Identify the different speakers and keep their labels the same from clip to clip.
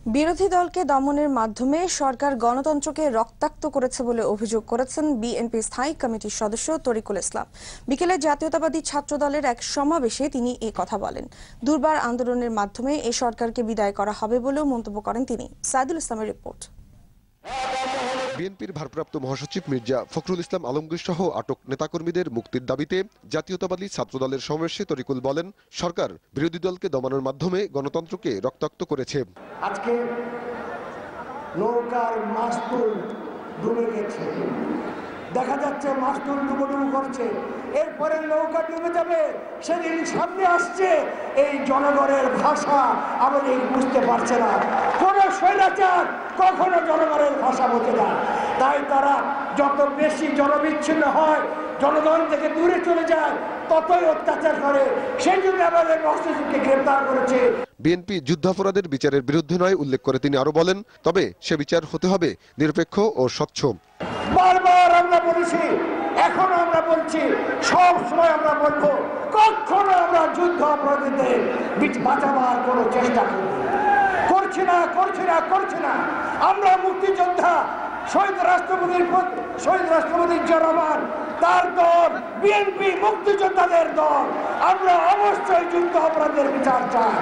Speaker 1: বিরোধী দলকে দমনের মাধ্যমে সরকার গণতন্ত্রকে রক্তাক্ত করেছে বলে অভিযোগ করেছেন বিএনপি স্থায়ী কমিটির সদস্য তরিকুল ইসলাম। বিকেলে জাতীয়তাবাদী ছাত্র দলের এক সমাবেশে তিনি এই কথা বলেন। দুর্বার আন্দোলনের মাধ্যমে এই সরকারকে বিদায় করা হবে বলেও মন্তব্য করেন তিনি। সাইদুল ইসলামের রিপোর্ট।
Speaker 2: বিএনপির ভারপ্রাপ্ত মহাসচিব মির্জা ফখরুল ইসলাম আলমগীর সহ আটক নেতাকর্মীদের মুক্তির দাবিতে জাতীয়তাবাদী ছাত্রদলের সমাবেশে তরিকুল বলেন, সরকার বিরোধী দলকে দমানোর মাধ্যমে গণতন্ত্রকে রক্তাক্ত করেছে।
Speaker 3: আজকে নৌকার মাস্তুল ডুবে গেছে, দেখা যাচ্ছে মাস্তুল ডুবুডুবু করছে, এরপরে নৌকা ডুবে যাবে সেদিন সামনে আসছে। এই জনগণের ভাষা আমাদের বুঝতে পারছে না। কোন স্বৈরাচার কখনো জনগণের ভাষা বোঝে না, তাই তারা যত বেশি জনবিচ্ছিন্ন হয়, জনগণ থেকে দূরে চলে যায়, ততই অত্যাচার করে। সেই জন্য আমাদের মস্তিষ্ককে গ্রেপ্তার করেছে।
Speaker 2: বিএনপি যুদ্ধাপরাধের বিচারের বিরুদ্ধে নয় উল্লেখ করে তিনি আরো বলেন, তবে সে বিচার হতে হবে নিরপেক্ষ ও স্বচ্ছ।
Speaker 3: বারবার আমরা বলেছি, এখনো আমরা বলছি, সব সময় আমরা বলবো, কখনো আমরা যুদ্ধ অপরাধীদের বাঁচাবার কোনো চেষ্টা করছি না। আমরা মুক্তিযোদ্ধা শহীদ রাষ্ট্রপতি জনগণ, তার দল বিএনপি মুক্তিযোদ্ধাদের দল, আমরা অবশ্যই যুদ্ধ অপরাধের বিচার চাই,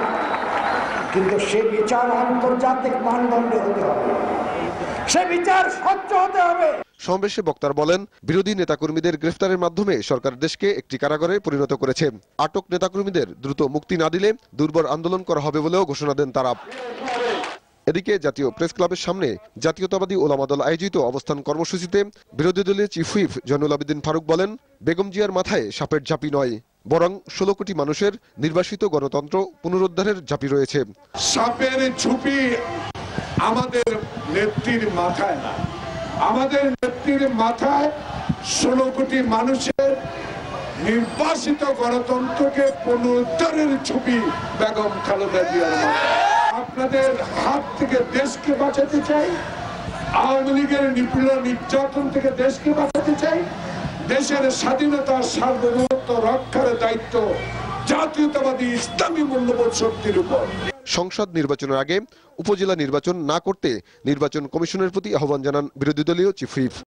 Speaker 3: কিন্তু সে বিচার আন্তর্জাতিক মানদণ্ডে হতে হবে, সে বিচার স্বচ্ছ হতে হবে।
Speaker 2: সমাবেশে বক্তারা বলেন, বিরোধী নেতাকর্মীদের গ্রেফতারের মাধ্যমে সরকার দেশকে একটি কারাগারে পরিণত করেছে। আটক নেতাকর্মীদের দ্রুত মুক্তি না দিলে দুর্বার আন্দোলন করা হবে বলেও ঘোষণা দেন তারা। এদিকে জাতীয় প্রেস ক্লাবের সামনে জাতীয়তাবাদী ওলামা দল আয়োজিত অবস্থান কর্মসূচিতে বিরোধী দলের চিফ হুইপ জয়নুল আবেদিন ফারুক বলেন, বেগম জিয়ার মাথায় সাপের ঝাঁপি নয়, বরং 16 কোটি মানুষের নির্বাসিত গণতন্ত্র পুনরুদ্ধারের ঝাঁপি রয়েছে।
Speaker 4: সাপের ঝুপি আমাদের নেত্রীর মাথায় না, আমাদের নেত্রীর মাথায় 16 কোটি মানুষের নির্বাসিত গণতন্ত্রকে পুনরুদ্ধারের ঝুঁকি বেগম খালেদা জিয়ার মাথায়। আপনাদের হাত থেকে দেশকে বাঁচাতে চাই, আওয়ামী লীগের নির্যাতন থেকে দেশকে বাঁচাতে চাই। দেশের স্বাধীনতার সার্বভৌমত্ব রক্ষার দায়িত্ব জাতীয়তাবাদী ইসলামী মূল্যবোধ শক্তির উপর।
Speaker 2: সংসদ নির্বাচনের আগে উপজেলা নির্বাচন না করতে নির্বাচন কমিশনের প্রতি আহ্বান জানান বিরোধী দলীয় চিফ হুইপ।